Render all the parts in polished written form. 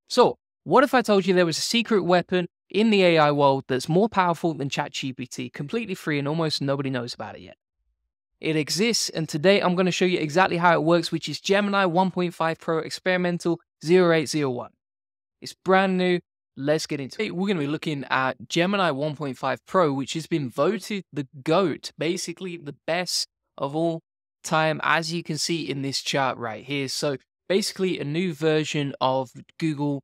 So, what if I told you there was a secret weapon in the AI world that's more powerful than ChatGPT, completely free, and almost nobody knows about it yet? It exists, and today I'm going to show you exactly how it works, which is Gemini 1.5 Pro Experimental 0801. It's brand new. Let's get into it. We're going to be looking at Gemini 1.5 Pro, which has been voted the GOAT, basically the best of all time, as you can see in this chart right here. So, basically, a new version of Google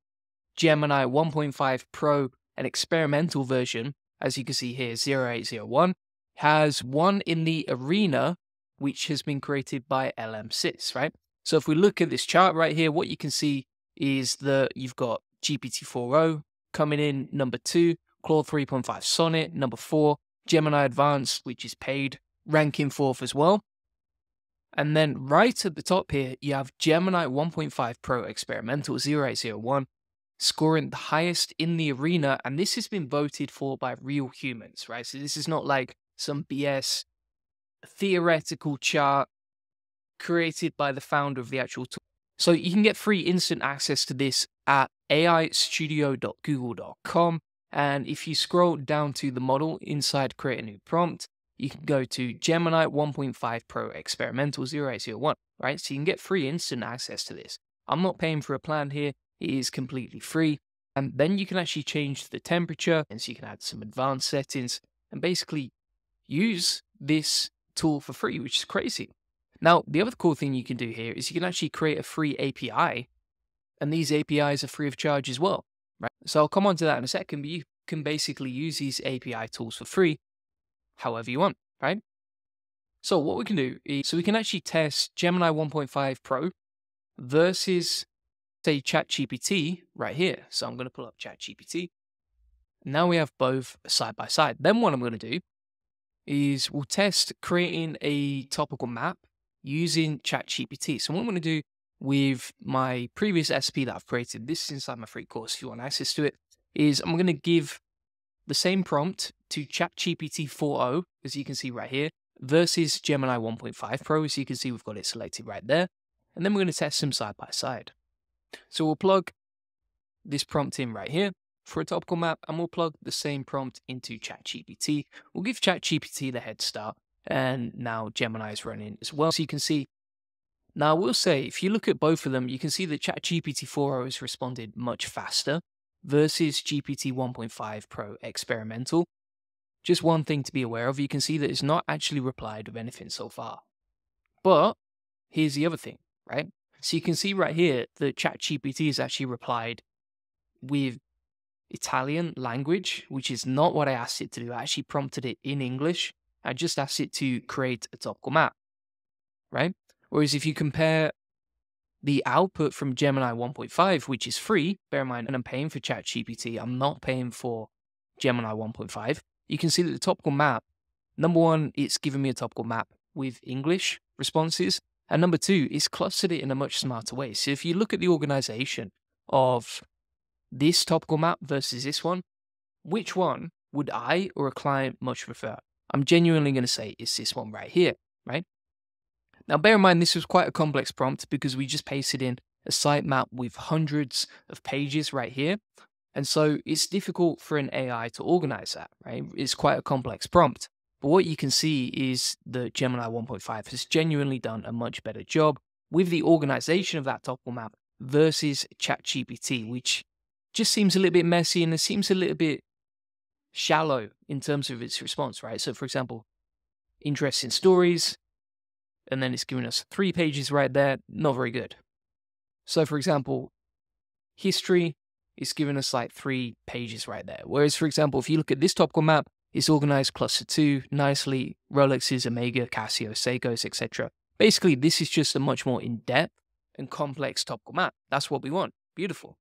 Gemini 1.5 Pro, an experimental version, as you can see here, 0801, has won in the arena, which has been created by LM6, right? So if we look at this chart right here, what you can see is that you've got GPT-4o coming in number 2, Claude 3.5 Sonnet, number 4, Gemini Advanced, which is paid, ranking 4th as well. And then right at the top here, you have Gemini 1.5 Pro Experimental 0801, scoring the highest in the arena, and this has been voted for by real humans, right? So this is not like some BS theoretical chart created by the founder of the actual tool. So you can get free instant access to this at aistudio.google.com, and if you scroll down to the model inside create a new prompt, you can go to Gemini 1.5 Pro Experimental 0801, right? So you can get free instant access to this. I'm not paying for a plan here. It is completely free. And then you can actually change the temperature, and so you can add some advanced settings and basically use this tool for free, which is crazy. Now, the other cool thing you can do here is you can actually create a free API, and these APIs are free of charge as well, right? So I'll come on to that in a second, but you can basically use these API tools for free however you want, right? So what we can do is, so we can actually test Gemini 1.5 Pro versus, say, ChatGPT right here. So I'm going to pull up ChatGPT. Now we have both side by side. Then what I'm going to do is we'll test creating a topical map using ChatGPT. So what I'm going to do with my previous SP that I've created, this is inside my free course if you want access to it, is I'm going to give the same prompt to ChatGPT 4o, as you can see right here, versus Gemini 1.5 Pro, as you can see we've got it selected right there. And then we're going to test them side by side. So we'll plug this prompt in right here for a topical map, and we'll plug the same prompt into ChatGPT. We'll give ChatGPT the head start, and now Gemini is running as well. So you can see, now I will say, if you look at both of them, you can see that ChatGPT 4o has responded much faster versus GPT 1.5 Pro Experimental. Just one thing to be aware of, you can see that it's not actually replied with anything so far. But here's the other thing, right? So you can see right here that ChatGPT has actually replied with Italian language, which is not what I asked it to do. I actually prompted it in English. I just asked it to create a topical map, right? Whereas if you compare the output from Gemini 1.5, which is free, bear in mind, and I'm paying for ChatGPT, I'm not paying for Gemini 1.5, you can see that the topical map, number one, it's giving me a topical map with English responses, and number two, it's clustered it in a much smarter way. So if you look at the organization of this topical map versus this one, which one would I or a client much prefer? I'm genuinely going to say it's this one right here, right? Now, bear in mind, this was quite a complex prompt because we just pasted in a sitemap with hundreds of pages right here. And so it's difficult for an AI to organize that, right? It's quite a complex prompt. But what you can see is that Gemini 1.5 has genuinely done a much better job with the organization of that topical map versus ChatGPT, which just seems a little bit messy and it seems a little bit shallow in terms of its response, right? So, for example, interesting stories, and then it's giving us 3 pages right there, not very good. So, for example, history is giving us like 3 pages right there. Whereas, for example, if you look at this topical map, it's organized cluster 2 nicely, Rolexes, Omega, Casio, Seikos, etc. Basically, this is just a much more in-depth and complex topical map. That's what we want. Beautiful.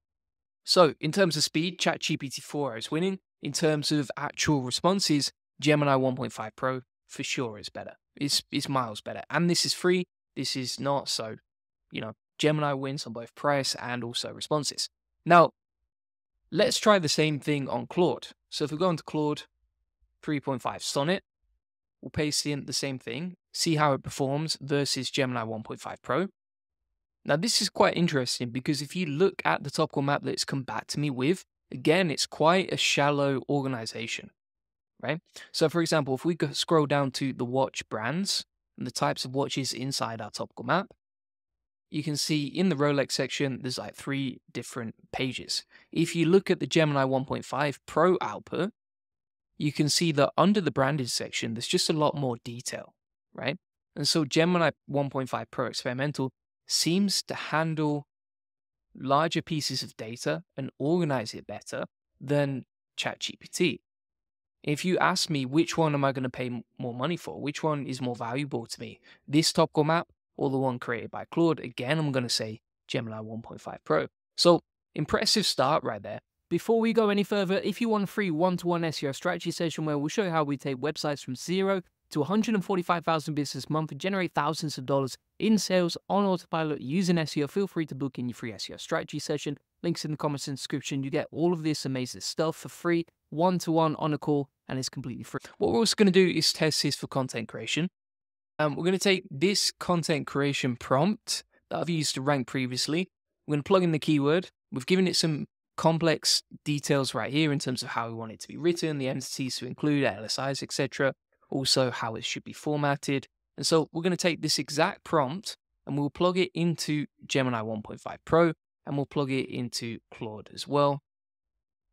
So, in terms of speed, ChatGPT 4 is winning. In terms of actual responses, Gemini 1.5 Pro for sure is better. It's miles better. And this is free. This is not. So, Gemini wins on both price and also responses. Now, let's try the same thing on Claude. So if we go into Claude 3.5 Sonnet, we'll paste in the same thing, see how it performs versus Gemini 1.5 Pro. Now, this is quite interesting because if you look at the topical map that it's come back to me with, again, it's quite a shallow organization, right? So, for example, if we go scroll down to the watch brands and the types of watches inside our topical map, you can see in the Rolex section, there's like 3 different pages. If you look at the Gemini 1.5 Pro output, you can see that under the branded section, there's just a lot more detail, right? And so Gemini 1.5 Pro Experimental seems to handle larger pieces of data and organize it better than ChatGPT. If you ask me which one am I going to pay more money for, which one is more valuable to me, this topical map or the one created by Claude, again, I'm going to say Gemini 1.5 Pro. So impressive start right there. Before we go any further, if you want a free one-to-one SEO strategy session where we'll show you how we take websites from 0 to 145,000 business a month and generate thousands of dollars in sales on autopilot using SEO, feel free to book in your free SEO strategy session. Links in the comments and description. You get all of this amazing stuff for free, one-to-one on a call, and it's completely free. What we're also going to do is test this for content creation. We're going to take this content creation prompt that I've used to rank previously. We're going to plug in the keyword. We've given it some complex details right here in terms of how we want it to be written, the entities to include, LSIs, etc. Also how it should be formatted. And so we're going to take this exact prompt and we'll plug it into Gemini 1.5 Pro and we'll plug it into Claude as well.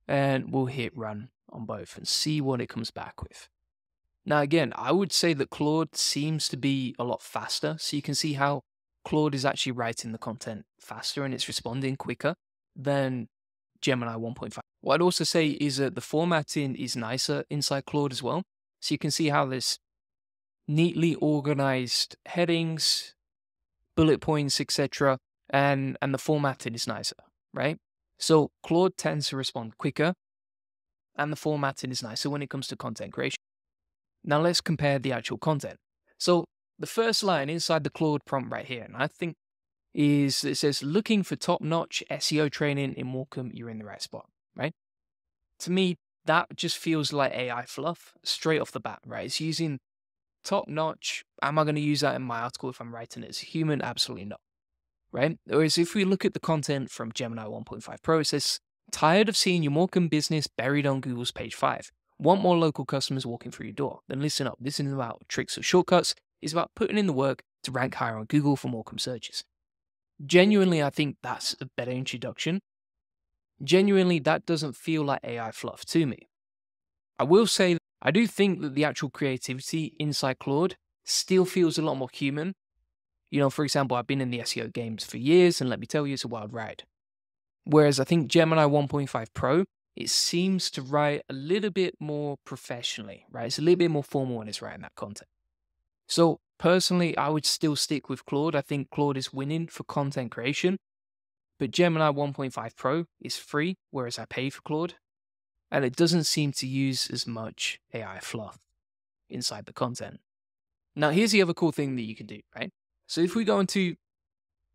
And we'll hit run on both and see what it comes back with. Now, again, I would say that Claude seems to be a lot faster. So you can see how Claude is actually writing the content faster and it's responding quicker than Gemini 1.5. What I'd also say is that the formatting is nicer inside Claude as well. So you can see how there's neatly organized headings, bullet points, etc. And the formatting is nicer, right? So Claude tends to respond quicker and the formatting is nicer when it comes to content creation. Now let's compare the actual content. So the first line inside the Claude prompt right here, and I think is it says, looking for top-notch SEO training in Morecambe, you're in the right spot, right? To me, that just feels like AI fluff straight off the bat, right? It's using top-notch. Am I going to use that in my article if I'm writing it as a human? Absolutely not, right? Whereas if we look at the content from Gemini 1.5 Pro, it says, tired of seeing your Morecambe business buried on Google's page 5. Want more local customers walking through your door? Then listen up. This isn't about tricks or shortcuts. It's about putting in the work to rank higher on Google for Morecambe searches. Genuinely, I think that's a better introduction. Genuinely, that doesn't feel like AI fluff to me. I will say, I do think that the actual creativity inside Claude still feels a lot more human. You know, for example, I've been in the SEO games for years, and let me tell you, it's a wild ride. Whereas I think Gemini 1.5 Pro, it seems to write a little bit more professionally, right? It's a little bit more formal when it's writing that content. So personally, I would still stick with Claude. I think Claude is winning for content creation, but Gemini 1.5 Pro is free, whereas I pay for Claude, and it doesn't seem to use as much AI fluff inside the content. Now, here's the other cool thing that you can do, right? So if we go into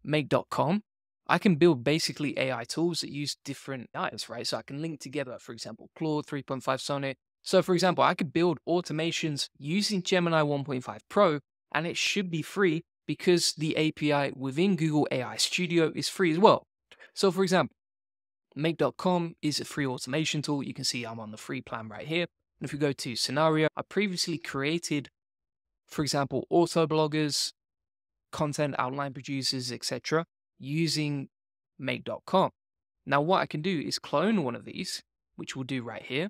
make.com, I can build basically AI tools that use different AIs, right? So I can link together, for example, Claude 3.5 Sonnet. So for example, I could build automations using Gemini 1.5 Pro, and it should be free because the API within Google AI Studio is free as well. So for example, make.com is a free automation tool. You can see I'm on the free plan right here. And if we go to scenario, I previously created, for example, auto bloggers, content outline producers, etc., using make.com. Now, what I can do is clone one of these, which we'll do right here.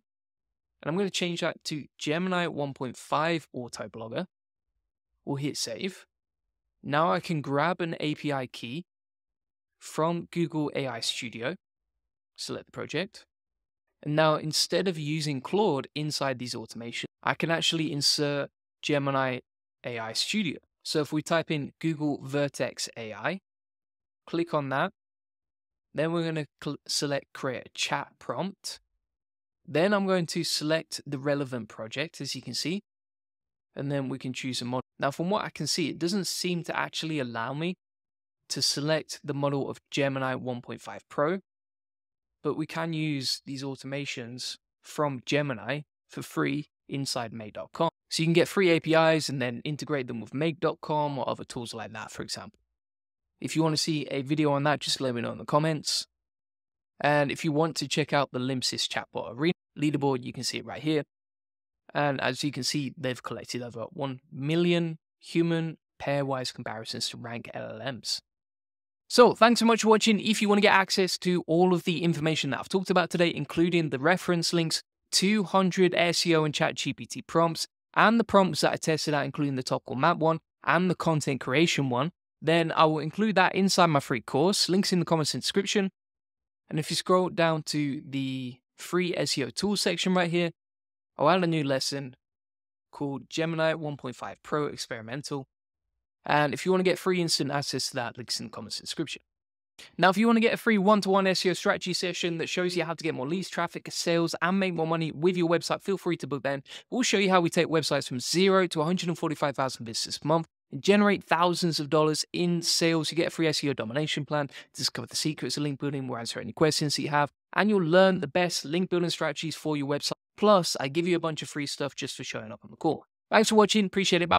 And I'm going to change that to Gemini 1.5 auto blogger. We'll hit save. Now I can grab an API key from Google AI Studio, select the project. And now instead of using Claude inside these automations, I can actually insert Gemini AI Studio. So if we type in Google Vertex AI, click on that, then we're going to select create a chat prompt. Then I'm going to select the relevant project, as you can see, and then we can choose a model. Now, from what I can see, it doesn't seem to actually allow me to select the model of Gemini 1.5 Pro, but we can use these automations from Gemini for free inside make.com. So you can get free APIs and then integrate them with make.com or other tools like that, for example. If you want to see a video on that, just let me know in the comments. And if you want to check out the Limbsys chatbot arena leaderboard, you can see it right here. And as you can see, they've collected over 1 million human pairwise comparisons to rank LLMs. So thanks so much for watching. If you want to get access to all of the information that I've talked about today, including the reference links, 200 SEO and ChatGPT prompts, and the prompts that I tested out, including the topical map one and the content creation one, then I will include that inside my free course. Links in the comments and description. And if you scroll down to the free SEO tools section right here, I'll add a new lesson called Gemini 1.5 Pro Experimental. And if you want to get free instant access to that, links in the comments and description. Now, if you want to get a free one-to-one SEO strategy session that shows you how to get more leads, traffic, sales, and make more money with your website, feel free to book then. We'll show you how we take websites from 0 to 145,000 visitors per month and generate thousands of dollars in sales. You get a free SEO domination plan, discover the secrets of link building, we'll answer any questions that you have, and you'll learn the best link building strategies for your website. Plus, I give you a bunch of free stuff just for showing up on the call. Thanks for watching. Appreciate it. Bye.